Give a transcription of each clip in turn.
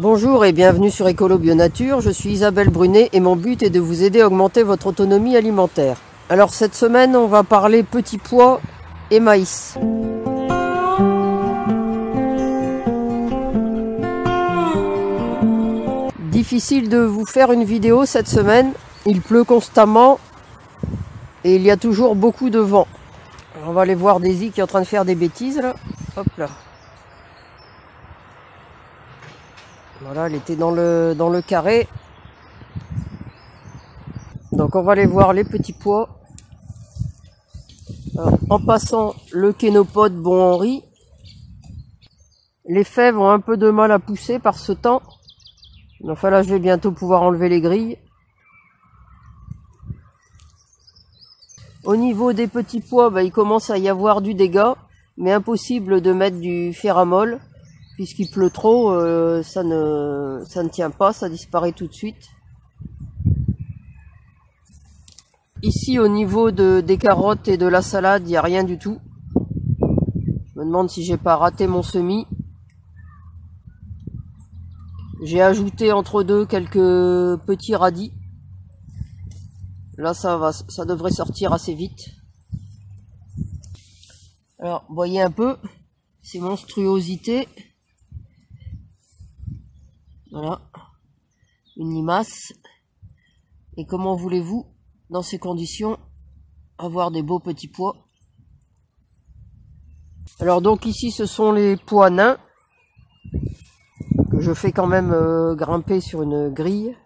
Bonjour et bienvenue sur Écolo Bio Nature, je suis Isabelle Brunet et mon but est de vous aider à augmenter votre autonomie alimentaire. Alors cette semaine on va parler petits pois et maïs. Difficile de vous faire une vidéo cette semaine, il pleut constamment et il y a toujours beaucoup de vent. Alors on va aller voir Daisy qui est en train de faire des bêtises là. Hop là. Voilà, elle était dans le carré. Donc on va aller voir les petits pois. Alors, en passant le kénopode Bon Henri. Les fèves ont un peu de mal à pousser par ce temps. Enfin là je vais bientôt pouvoir enlever les grilles. Au niveau des petits pois, il commence à y avoir du dégât. Mais impossible de mettre du ferramol. Puisqu'il pleut trop, ça ne tient pas, ça disparaît tout de suite. Ici, au niveau des carottes et de la salade, il n'y a rien du tout. Je me demande si j'ai pas raté mon semis. J'ai ajouté entre deux quelques petits radis. Là, ça devrait sortir assez vite. Alors, voyez un peu ces monstruosités. Voilà, une limace. Et comment voulez-vous, dans ces conditions, avoir des beaux petits pois? Alors donc ici, ce sont les pois nains, que je fais quand même grimper sur une grille.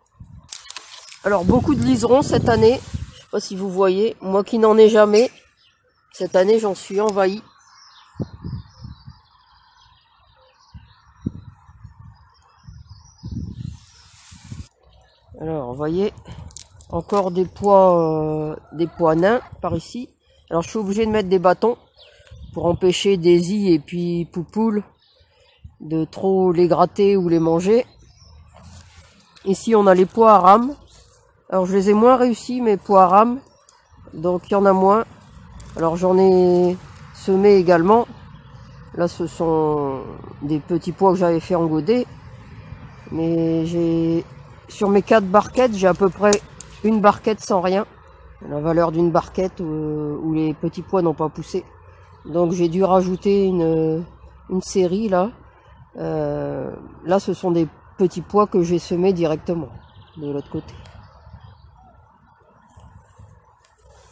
Alors beaucoup de liserons cette année, je sais pas si vous voyez, moi qui n'en ai jamais, cette année j'en suis envahi. Alors, vous voyez, encore des pois nains par ici. Alors, je suis obligé de mettre des bâtons pour empêcher Daisy et puis Poupoule de trop les gratter ou les manger. Ici, on a les pois à rames. Alors, je les ai moins réussis, mes pois à rames. Donc, il y en a moins. Alors, j'en ai semé également. Là, ce sont des petits pois que j'avais fait engoder. Mais sur mes 4 barquettes, j'ai à peu près une barquette sans rien. La valeur d'une barquette où les petits pois n'ont pas poussé. Donc j'ai dû rajouter une série là. Là ce sont des petits pois que j'ai semés directement de l'autre côté.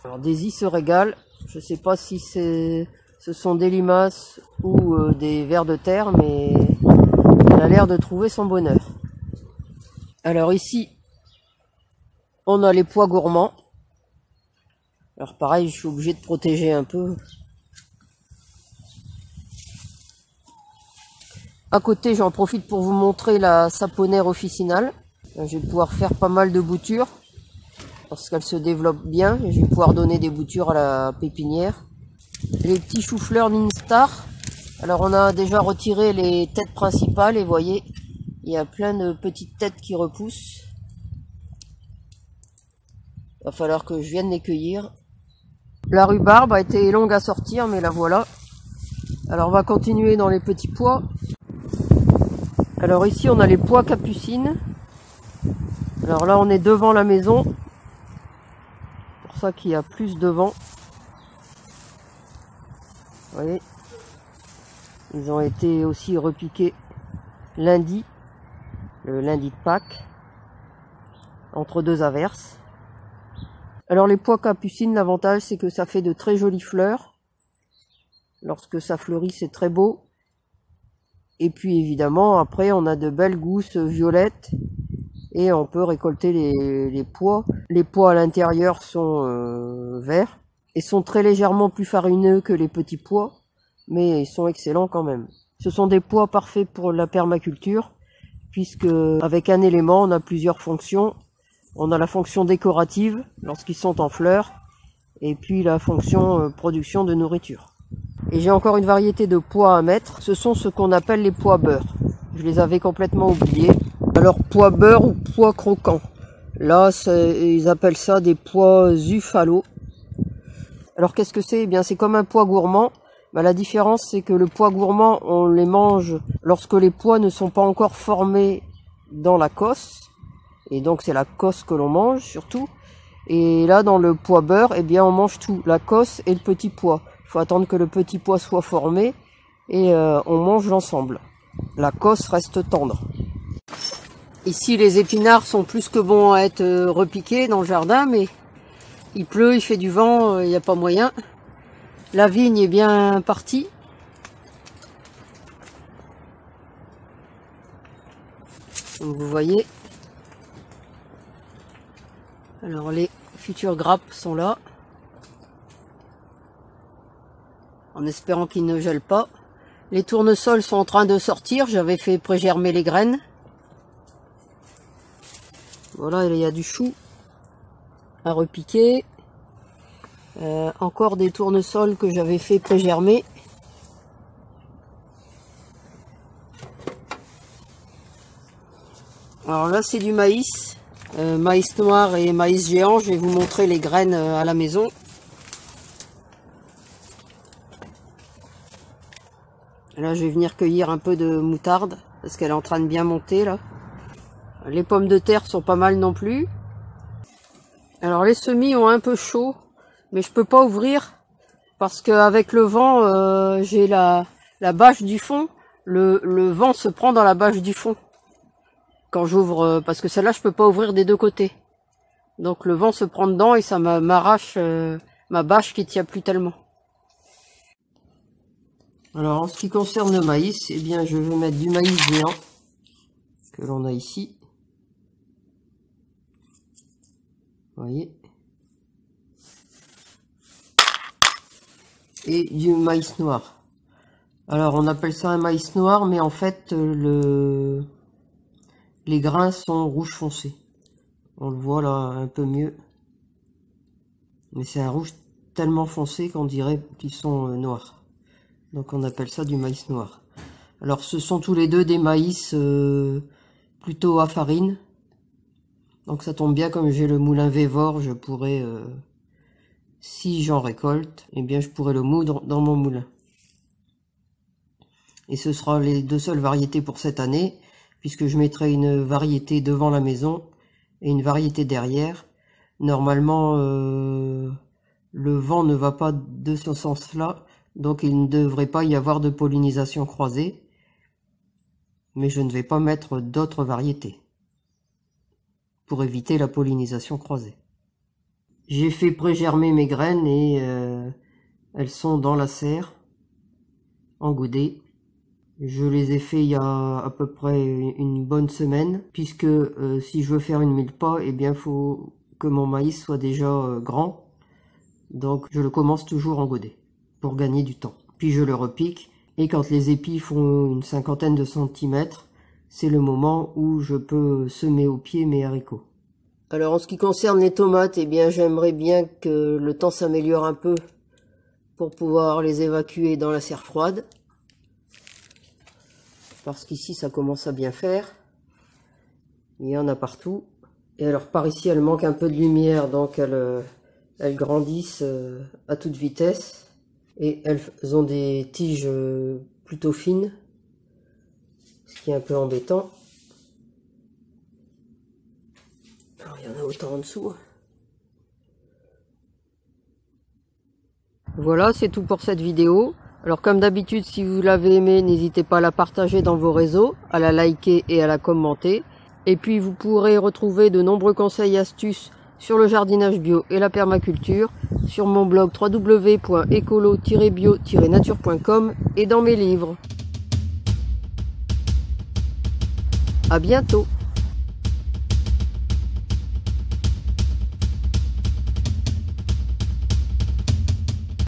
Alors Daisy se régale. Je sais pas si ce sont des limaces ou des vers de terre, mais elle a l'air de trouver son bonheur. Alors ici, on a les pois gourmands. Alors pareil, je suis obligé de protéger un peu. À côté, j'en profite pour vous montrer la saponaire officinale. Je vais pouvoir faire pas mal de boutures parce qu'elle se développe bien. Et je vais pouvoir donner des boutures à la pépinière. Les petits choux-fleurs Ninstar. Alors on a déjà retiré les têtes principales et vous voyez, il y a plein de petites têtes qui repoussent. Il va falloir que je vienne les cueillir. La rhubarbe a été longue à sortir, mais la voilà. Alors on va continuer dans les petits pois. Alors ici on a les pois capucines. Alors là on est devant la maison. C'est pour ça qu'il y a plus de vent. Vous voyez, ils ont été aussi repiqués lundi. Le lundi de Pâques, entre deux averses. Alors les pois capucines, l'avantage c'est que ça fait de très jolies fleurs. Lorsque ça fleurit, c'est très beau. Et puis évidemment, après on a de belles gousses violettes et on peut récolter les pois. Les pois à l'intérieur sont verts et sont très légèrement plus farineux que les petits pois, mais ils sont excellents quand même. Ce sont des pois parfaits pour la permaculture, puisque avec un élément, on a plusieurs fonctions. On a la fonction décorative lorsqu'ils sont en fleurs, et puis la fonction production de nourriture. Et j'ai encore une variété de pois à mettre. Ce sont ce qu'on appelle les pois beurre. Je les avais complètement oubliés. Alors pois beurre ou pois croquants. Là, ils appellent ça des pois Zuffalo. Alors qu'est-ce que c'est? Eh bien, c'est comme un pois gourmand. La différence, c'est que le pois gourmand, on les mange lorsque les pois ne sont pas encore formés dans la cosse. Et donc c'est la cosse que l'on mange surtout. Et là dans le pois beurre, eh bien on mange tout, la cosse et le petit pois. Il faut attendre que le petit pois soit formé et on mange l'ensemble. La cosse reste tendre. Ici les épinards sont plus que bons à être repiqués dans le jardin, mais il pleut, il fait du vent, il n'y a pas moyen. La vigne est bien partie. Donc vous voyez. Alors les futures grappes sont là. En espérant qu'ils ne gèlent pas. Les tournesols sont en train de sortir. J'avais fait pré-germer les graines. Voilà, il y a du chou à repiquer. Encore des tournesols que j'avais fait pré-germer. Alors là c'est du maïs. Maïs noir et maïs géant. Je vais vous montrer les graines à la maison. Là je vais venir cueillir un peu de moutarde parce qu'elle est en train de bien monter là. Les pommes de terre sont pas mal non plus. Alors les semis ont un peu chaud, mais je peux pas ouvrir parce qu'avec le vent, j'ai la bâche du fond. Le vent se prend dans la bâche du fond quand j'ouvre, parce que celle-là je peux pas ouvrir des deux côtés. Donc le vent se prend dedans et ça m'arrache ma bâche qui tient plus tellement. Alors en ce qui concerne le maïs, eh bien je vais mettre du maïs géant que l'on a ici. Vous voyez. Et du maïs noir. Alors on appelle ça un maïs noir, mais en fait les grains sont rouge foncé. On le voit là un peu mieux. Mais c'est un rouge tellement foncé qu'on dirait qu'ils sont noirs. Donc on appelle ça du maïs noir. Alors ce sont tous les deux des maïs plutôt à farine. Donc ça tombe bien, comme j'ai le moulin Vévor, je pourrais, si j'en récolte, eh bien je pourrais le moudre dans mon moulin. Et ce sera les deux seules variétés pour cette année, puisque je mettrai une variété devant la maison et une variété derrière. Normalement, le vent ne va pas de ce sens-là, donc il ne devrait pas y avoir de pollinisation croisée. Mais je ne vais pas mettre d'autres variétés pour éviter la pollinisation croisée. J'ai fait pré-germer mes graines et elles sont dans la serre, engoudées. Je les ai fait il y a à peu près une bonne semaine, puisque si je veux faire une mille-pas, eh bien faut que mon maïs soit déjà grand. Donc je le commence toujours engoudé, pour gagner du temps. Puis je le repique, et quand les épis font une cinquantaine de centimètres, c'est le moment où je peux semer au pied mes haricots. Alors en ce qui concerne les tomates, eh bien j'aimerais bien que le temps s'améliore un peu pour pouvoir les évacuer dans la serre froide. Parce qu'ici ça commence à bien faire. Il y en a partout. Et alors par ici elle manque un peu de lumière, donc elles grandissent à toute vitesse. Et elles ont des tiges plutôt fines. Ce qui est un peu embêtant. Alors, il y en a autant en dessous. Voilà, c'est tout pour cette vidéo. Alors comme d'habitude, si vous l'avez aimé, n'hésitez pas à la partager dans vos réseaux, à la liker et à la commenter. Et puis vous pourrez retrouver de nombreux conseils et astuces sur le jardinage bio et la permaculture sur mon blog www.écolo-bio-nature.com et dans mes livres. À bientôt!